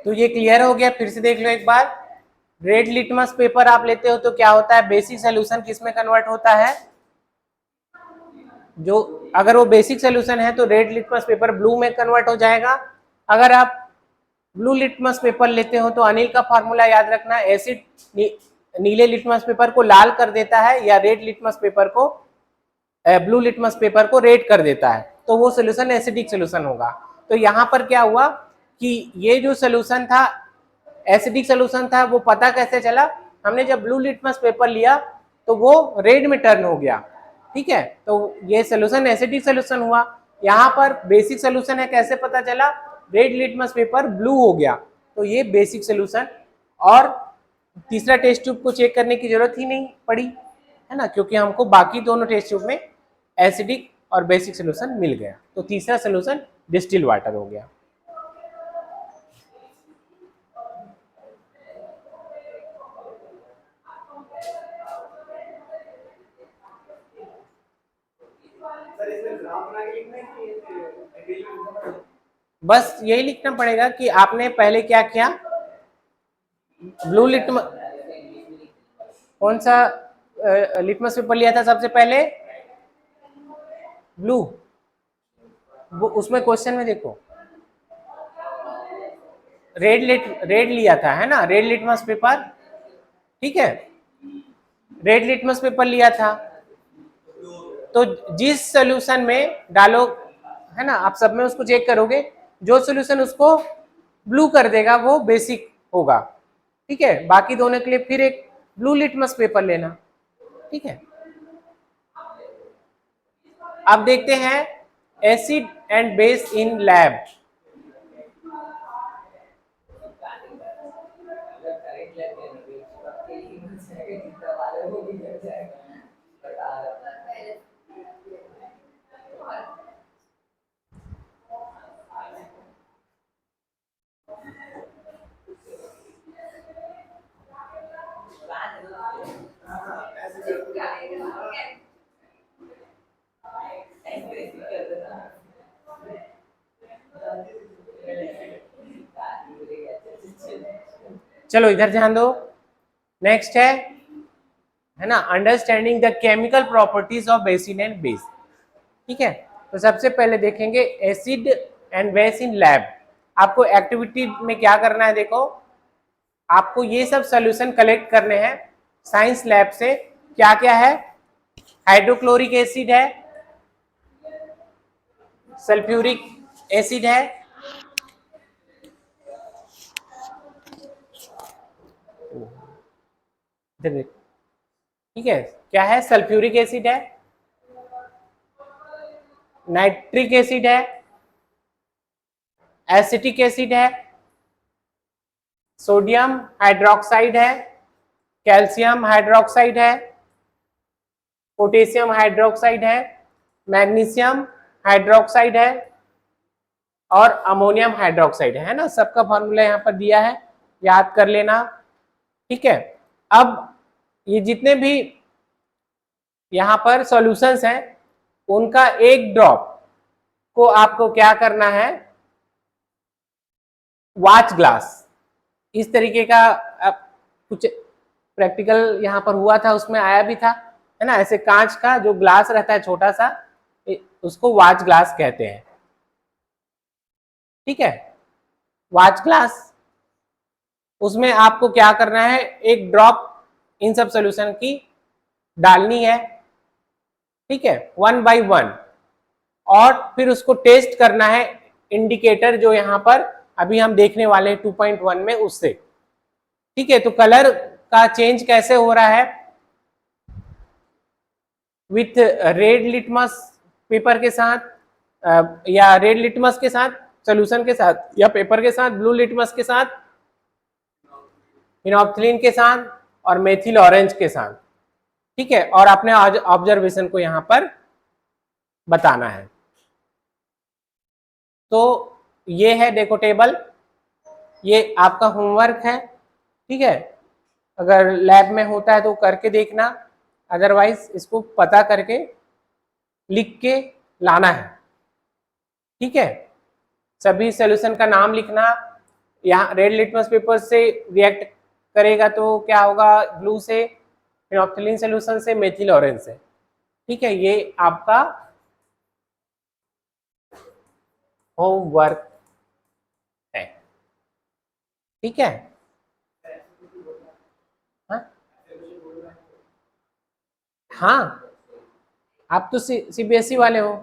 तो ये क्लियर हो गया, फिर से देख लो एक बार। रेड लिटमस पेपर आप लेते हो तो क्या होता है, बेसिक सोल्यूशन किस में कन्वर्ट होता है, जो अगर वो बेसिक सोल्यूशन है तो रेड लिटमस पेपर ब्लू में कन्वर्ट हो जाएगा। अगर आप ब्लू लिटमस पेपर लेते हो तो अनिल का फॉर्मूला याद रखना, एसिड नीले लिटमस पेपर को लाल कर देता है या रेड लिटमस पेपर को ब्लू लिटमस पेपर को रेड कर देता है, तो वो सोल्यूशन एसिडिक सोल्यूशन होगा। तो यहाँ पर क्या हुआ कि ये जो सोल्यूशन था एसिडिक सोल्यूशन था, वो पता कैसे चला, हमने जब ब्लू लिटमस पेपर लिया तो वो रेड में टर्न हो गया। ठीक है, तो ये सोल्यूशन एसिडिक सोल्यूशन हुआ। यहाँ पर बेसिक सोल्यूशन है, कैसे पता चला, रेड लिटमस पेपर ब्लू हो गया, तो ये बेसिक सोल्यूशन। और तीसरा टेस्ट ट्यूब को चेक करने की जरूरत ही नहीं पड़ी, है ना, क्योंकि हमको बाकी दोनों टेस्ट ट्यूब में एसिडिक और बेसिक सोल्यूशन मिल गया। तो तीसरा सोल्यूशन डिस्टिल वाटर हो गया। बस यही लिखना पड़ेगा कि आपने पहले क्या किया, ब्लू लिटमस, कौन सा लिटमस पेपर लिया था सबसे पहले, ब्लू। उसमें क्वेश्चन में देखो रेड लिया था, है ना, रेड लिटमस पेपर। ठीक है, रेड लिटमस पेपर लिया था, तो जिस सोल्यूशन में डालो, है ना, आप सब में उसको चेक करोगे, जो सोल्यूशन उसको ब्लू कर देगा वो बेसिक होगा। ठीक है, बाकी दोनों के लिए फिर एक ब्लू लिटमस पेपर लेना। ठीक है, अब देखते हैं acid and base in lab. चलो इधर ध्यान दो, नेक्स्ट है ना, understanding the chemical properties of basin and base. ठीक है, तो सबसे पहले देखेंगे acid and base in lab. आपको एक्टिविटी में क्या करना है, देखो आपको ये सब सॉल्यूशन कलेक्ट करने हैं साइंस लैब से। क्या क्या है, हाइड्रोक्लोरिक एसिड है, सल्फ्यूरिक एसिड है, ठीक है, क्या है, सल्फ्यूरिक एसिड है, नाइट्रिक एसिड है, एसिटिक एसिड है, सोडियम हाइड्रोक्साइड है, कैल्शियम हाइड्रोक्साइड है, पोटेशियम हाइड्रोक्साइड है, मैग्नीशियम हाइड्रोक्साइड है और अमोनियम हाइड्रोक्साइड है ना। सबका फॉर्मूला यहाँ पर दिया है, याद कर लेना। ठीक है, अब ये जितने भी यहाँ पर सॉल्यूशंस हैं उनका एक ड्रॉप को आपको क्या करना है, वॉच ग्लास, इस तरीके का कुछ प्रैक्टिकल यहाँ पर हुआ था, उसमें आया भी था, है ना, ऐसे कांच का जो ग्लास रहता है छोटा सा, उसको वॉच ग्लास कहते हैं। ठीक है, वॉच ग्लास, उसमें आपको क्या करना है, एक ड्रॉप इन सब सॉल्यूशन की डालनी है। ठीक है, 1 by 1, और फिर उसको टेस्ट करना है इंडिकेटर जो यहाँ पर अभी हम देखने वाले हैं 2.1 में उससे। ठीक है, तो कलर का चेंज कैसे हो रहा है, विथ रेड लिटमस पेपर के साथ या रेड लिटमस के साथ सोल्यूशन के साथ, या पेपर के साथ, ब्लू लिटमस के साथ, फिनोल्फ्थालीन के साथ और मेथिल ऑरेंज के साथ। ठीक है, और अपने ऑब्जर्वेशन को यहां पर बताना है। तो ये है देखो टेबल, ये आपका होमवर्क है। ठीक है, अगर लैब में होता है तो करके देखना, अदरवाइज इसको पता करके लिख के लाना है। ठीक है, सभी सॉल्यूशन का नाम लिखना। यहाँ रेड लिटमस पेपर से रिएक्ट करेगा तो क्या होगा, ब्लू से फिनोक्सिलिन सॉल्यूशन से मेथिल ऑरेंज से। ठीक है, ये आपका होमवर्क है। ठीक है, हाँ आप तो सीबीएसई वाले हो।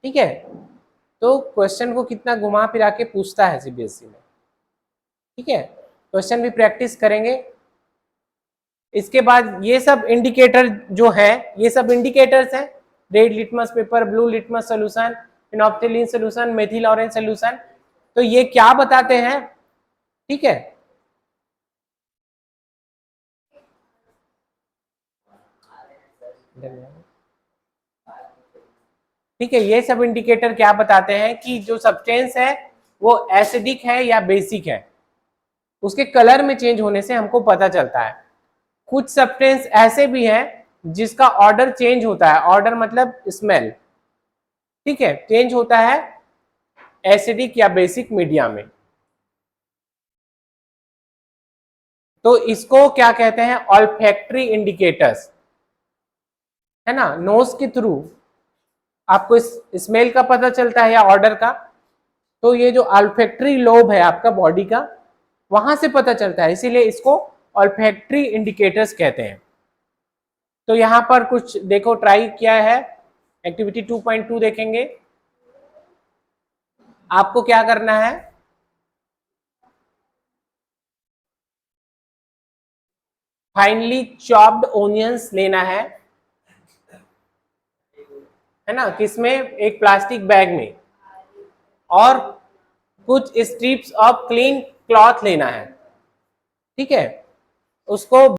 ठीक है, तो क्वेश्चन को कितना घुमा फिरा के पूछता है सीबीएसई में। ठीक है, क्वेश्चन भी प्रैक्टिस करेंगे। इसके बाद ये सब इंडिकेटर जो है, ये सब इंडिकेटर्स हैं, red litmus paper, blue litmus solution, phenolphthalein solution, methyl orange solution. तो ये क्या बताते हैं? ठीक है, ठीक है, ये सब इंडिकेटर क्या बताते हैं कि जो सब्सटेंस है वो एसिडिक है या बेसिक है, उसके कलर में चेंज होने से हमको पता चलता है। कुछ सब्सटेंस ऐसे भी हैं जिसका ऑर्डर चेंज होता है, ऑर्डर मतलब स्मेल, ठीक है, चेंज होता है एसिडिक या बेसिक मीडिया में। तो इसको क्या कहते हैं? ऑल्फैक्टरी इंडिकेटर्स, है ना। नोज के थ्रू आपको स्मेल का पता चलता है या ऑर्डर का, तो ये जो ऑल्फैक्टरी लोब है आपका बॉडी का, वहां से पता चलता है, इसीलिए इसको ऑल्फैक्टरी इंडिकेटर्स कहते हैं। तो यहां पर कुछ देखो ट्राई किया है, एक्टिविटी 2.2 देखेंगे। आपको क्या करना है, फाइनली चॉप्ड ओनियंस लेना है ना, किसमें? एक प्लास्टिक बैग में, और कुछ स्ट्रिप्स ऑफ क्लीन क्लॉथ लेना है। ठीक है, उसको